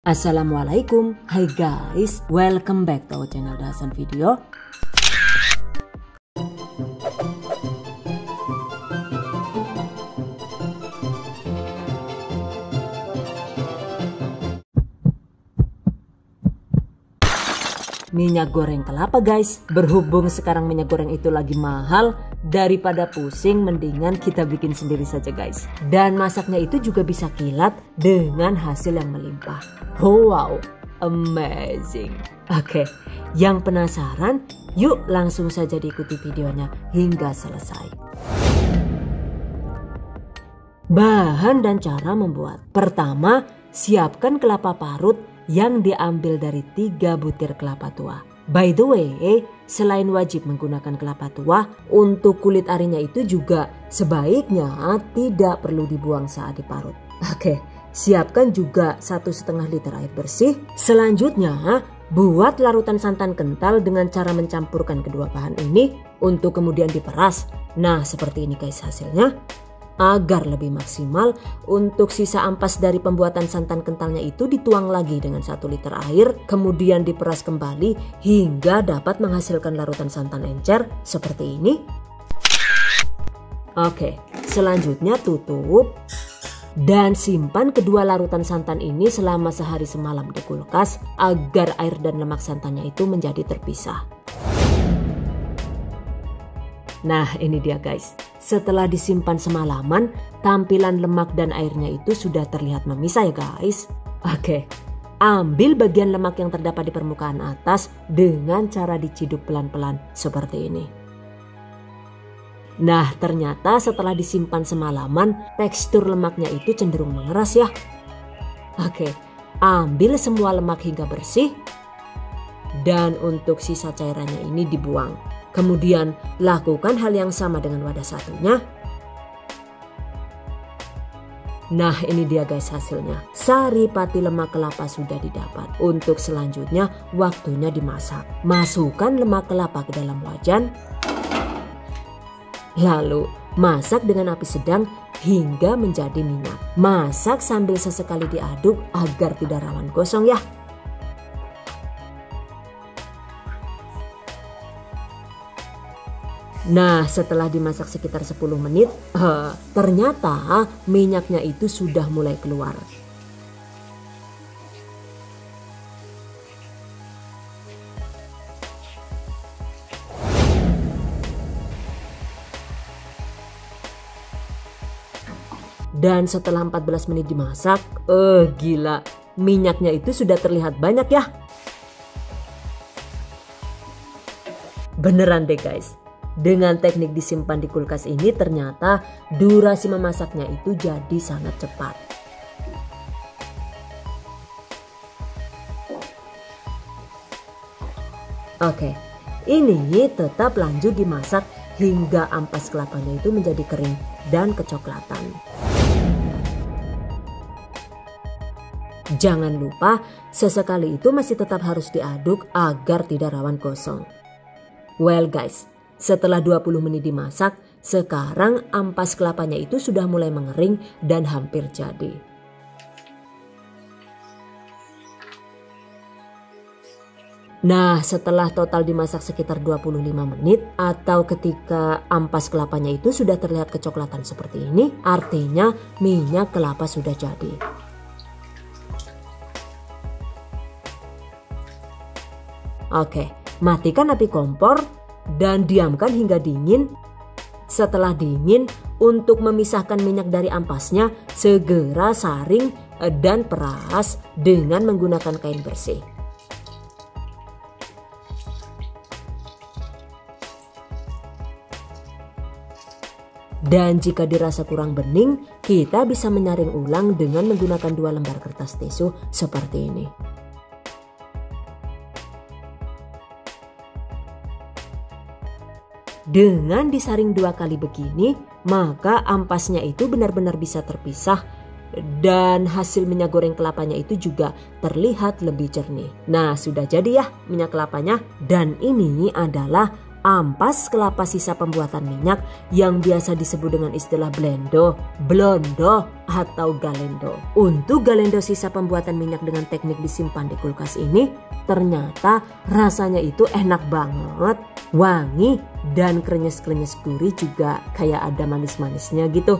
Assalamualaikum, hai guys, welcome back to our channel Dasan Video. Minyak goreng kelapa guys, berhubung sekarang minyak goreng itu lagi mahal, daripada pusing mendingan kita bikin sendiri saja guys. Dan masaknya itu juga bisa kilat dengan hasil yang melimpah. Wow, amazing. Oke, yang penasaran yuk langsung saja diikuti videonya hingga selesai. Bahan dan cara membuat. Pertama, siapkan kelapa parut yang diambil dari 3 butir kelapa tua. By the way, selain wajib menggunakan kelapa tua, untuk kulit arinya itu juga sebaiknya tidak perlu dibuang saat diparut. Oke, siapkan juga 1,5 liter air bersih. Selanjutnya, buat larutan santan kental dengan cara mencampurkan kedua bahan ini untuk kemudian diperas. Nah, seperti ini guys hasilnya. Agar lebih maksimal, untuk sisa ampas dari pembuatan santan kentalnya itu dituang lagi dengan 1 liter air, kemudian diperas kembali hingga dapat menghasilkan larutan santan encer seperti ini. Oke, selanjutnya tutup dan simpan kedua larutan santan ini selama sehari semalam di kulkas agar air dan lemak santannya itu menjadi terpisah. Nah, ini dia guys. Setelah disimpan semalaman, tampilan lemak dan airnya itu sudah terlihat memisah ya guys. Oke, ambil bagian lemak yang terdapat di permukaan atas dengan cara diciduk pelan-pelan seperti ini. Nah, ternyata setelah disimpan semalaman, tekstur lemaknya itu cenderung mengeras ya. Oke, ambil semua lemak hingga bersih. Dan untuk sisa cairannya ini dibuang. Kemudian lakukan hal yang sama dengan wadah satunya. Nah, ini dia guys hasilnya. Sari pati lemak kelapa sudah didapat. Untuk selanjutnya waktunya dimasak. Masukkan lemak kelapa ke dalam wajan. Lalu masak dengan api sedang hingga menjadi minyak. Masak sambil sesekali diaduk agar tidak rawan gosong ya. Nah, setelah dimasak sekitar 10 menit, ternyata minyaknya itu sudah mulai keluar. Dan setelah 14 menit dimasak, gila, minyaknya itu sudah terlihat banyak ya. Beneran deh guys. Dengan teknik disimpan di kulkas ini ternyata durasi memasaknya itu jadi sangat cepat. Oke, ini tetap lanjut dimasak hingga ampas kelapanya itu menjadi kering dan kecoklatan. Jangan lupa sesekali itu masih tetap harus diaduk agar tidak rawan gosong. Well guys, setelah 20 menit dimasak, sekarang ampas kelapanya itu sudah mulai mengering dan hampir jadi. Nah, setelah total dimasak sekitar 25 menit atau ketika ampas kelapanya itu sudah terlihat kecoklatan seperti ini, artinya minyak kelapa sudah jadi. Oke, matikan api kompor dan diamkan hingga dingin. Setelah dingin, untuk memisahkan minyak dari ampasnya, segera saring dan peras dengan menggunakan kain bersih. Dan jika dirasa kurang bening, kita bisa menyaring ulang dengan menggunakan 2 lembar kertas tisu seperti ini. Dengan disaring 2 kali begini, maka ampasnya itu benar-benar bisa terpisah dan hasil minyak goreng kelapanya itu juga terlihat lebih jernih. Nah, sudah jadi ya minyak kelapanya, dan ini adalah ampas kelapa sisa pembuatan minyak yang biasa disebut dengan istilah blendo, blondo, atau galendo. Untuk galendo sisa pembuatan minyak dengan teknik disimpan di kulkas ini, ternyata rasanya itu enak banget, wangi, dan krenyes-krenyes gurih juga kayak ada manis-manisnya gitu.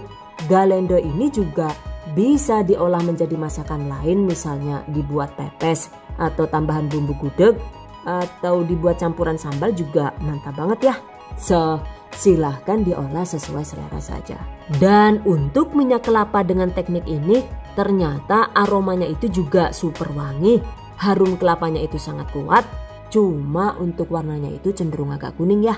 Galendo ini juga bisa diolah menjadi masakan lain, misalnya dibuat pepes atau tambahan bumbu gudeg, atau dibuat campuran sambal juga mantap banget ya. So, silahkan diolah sesuai selera saja. Dan untuk minyak kelapa dengan teknik ini, ternyata aromanya itu juga super wangi. Harum kelapanya itu sangat kuat. Cuma untuk warnanya itu cenderung agak kuning ya.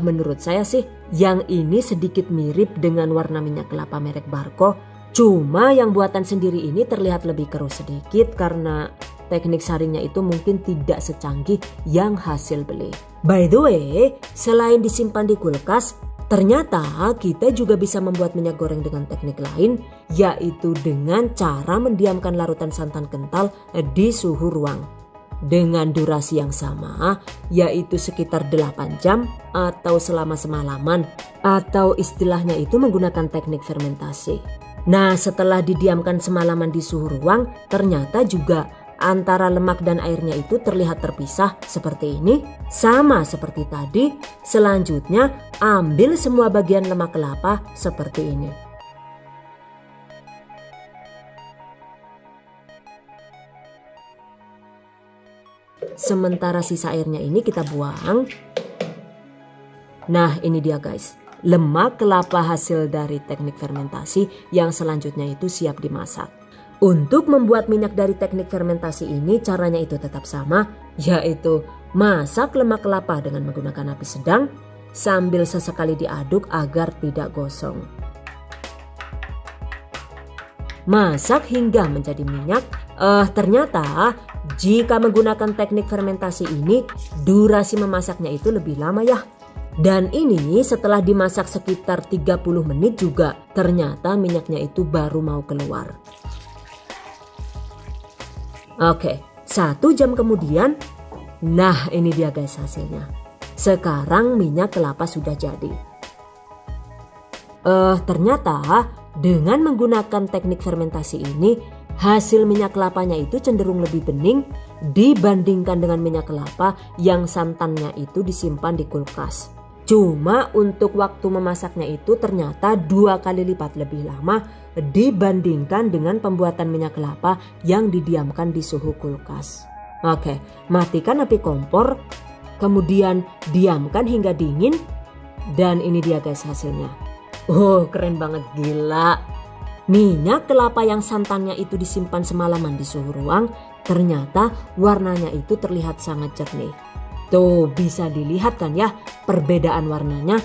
Menurut saya sih, yang ini sedikit mirip dengan warna minyak kelapa merek Barco. Cuma yang buatan sendiri ini terlihat lebih keruh sedikit karena teknik saringnya itu mungkin tidak secanggih yang hasil beli. By the way, selain disimpan di kulkas, ternyata kita juga bisa membuat minyak goreng dengan teknik lain, yaitu dengan cara mendiamkan larutan santan kental di suhu ruang. Dengan durasi yang sama, yaitu sekitar 8 jam atau selama semalaman, atau istilahnya itu menggunakan teknik fermentasi. Nah, setelah didiamkan semalaman di suhu ruang, ternyata juga antara lemak dan airnya itu terlihat terpisah seperti ini. Sama seperti tadi, selanjutnya ambil semua bagian lemak kelapa seperti ini. Sementara sisa airnya ini kita buang. Nah, ini dia guys, lemak kelapa hasil dari teknik fermentasi yang selanjutnya itu siap dimasak. Untuk membuat minyak dari teknik fermentasi ini caranya itu tetap sama, yaitu masak lemak kelapa dengan menggunakan api sedang sambil sesekali diaduk agar tidak gosong. Masak hingga menjadi minyak. Ternyata jika menggunakan teknik fermentasi ini durasi memasaknya itu lebih lama ya. Dan ini setelah dimasak sekitar 30 menit juga ternyata minyaknya itu baru mau keluar. Oke, 1 jam kemudian, nah ini dia guys hasilnya. Sekarang minyak kelapa sudah jadi. Ternyata dengan menggunakan teknik fermentasi ini, hasil minyak kelapanya itu cenderung lebih bening dibandingkan dengan minyak kelapa yang santannya itu disimpan di kulkas. Cuma untuk waktu memasaknya itu ternyata 2 kali lipat lebih lama dibandingkan dengan pembuatan minyak kelapa yang didiamkan di suhu kulkas. Oke, matikan api kompor, kemudian diamkan hingga dingin, dan ini dia guys hasilnya. Oh, keren banget, gila. Minyak kelapa yang santannya itu disimpan semalaman di suhu ruang, ternyata warnanya itu terlihat sangat jernih. Tuh bisa dilihat kan ya perbedaan warnanya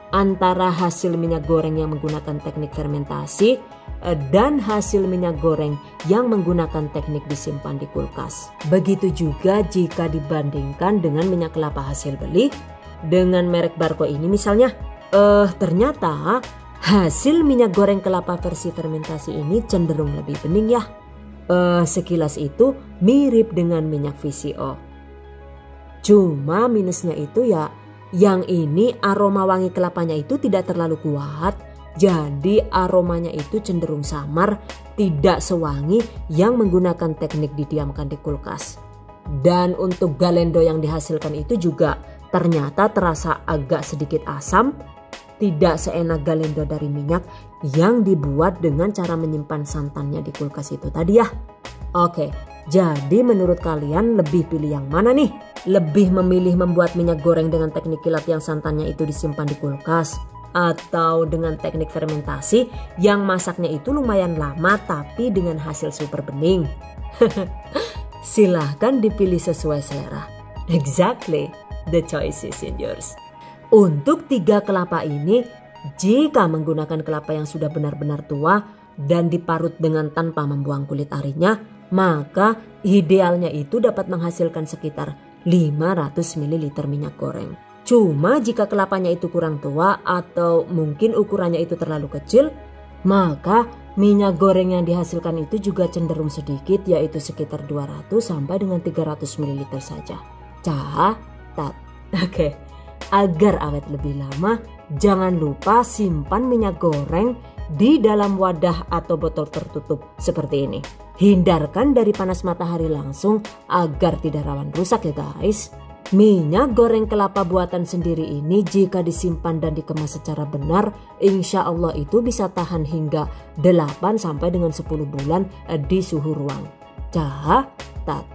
antara hasil minyak goreng yang menggunakan teknik fermentasi dan hasil minyak goreng yang menggunakan teknik disimpan di kulkas. Begitu juga jika dibandingkan dengan minyak kelapa hasil beli dengan merek Barco ini misalnya. Ternyata hasil minyak goreng kelapa versi fermentasi ini cenderung lebih bening ya. Sekilas itu mirip dengan minyak VCO. Cuma minusnya itu ya, yang ini aroma wangi kelapanya itu tidak terlalu kuat. Jadi aromanya itu cenderung samar, tidak sewangi yang menggunakan teknik didiamkan di kulkas. Dan untuk galendo yang dihasilkan itu juga ternyata terasa agak sedikit asam. Tidak seenak galendo dari minyak yang dibuat dengan cara menyimpan santannya di kulkas itu tadi ya. Oke, jadi menurut kalian lebih pilih yang mana nih? Lebih memilih membuat minyak goreng dengan teknik kilat yang santannya itu disimpan di kulkas, atau dengan teknik fermentasi yang masaknya itu lumayan lama tapi dengan hasil super bening? Silahkan dipilih sesuai selera. Exactly, the choice is in yours. Untuk 3 kelapa ini, jika menggunakan kelapa yang sudah benar-benar tua dan diparut dengan tanpa membuang kulit arinya, maka idealnya itu dapat menghasilkan sekitar 500 ml minyak goreng. Cuma jika kelapanya itu kurang tua atau mungkin ukurannya itu terlalu kecil, maka minyak goreng yang dihasilkan itu juga cenderung sedikit, yaitu sekitar 200 sampai dengan 300 ml saja. Catat. Oke. Agar awet lebih lama, jangan lupa simpan minyak goreng di dalam wadah atau botol tertutup seperti ini. Hindarkan dari panas matahari langsung agar tidak rawan rusak ya guys. Minyak goreng kelapa buatan sendiri ini jika disimpan dan dikemas secara benar, insya Allah itu bisa tahan hingga 8 sampai dengan 10 bulan di suhu ruang. Catat.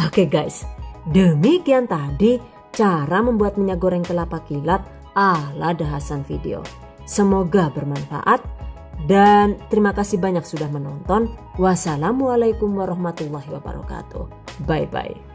Oke guys, demikian tadi cara membuat minyak goreng kelapa kilat ala Da Hasan Video. Semoga bermanfaat dan terima kasih banyak sudah menonton. Wassalamualaikum warahmatullahi wabarakatuh. Bye bye.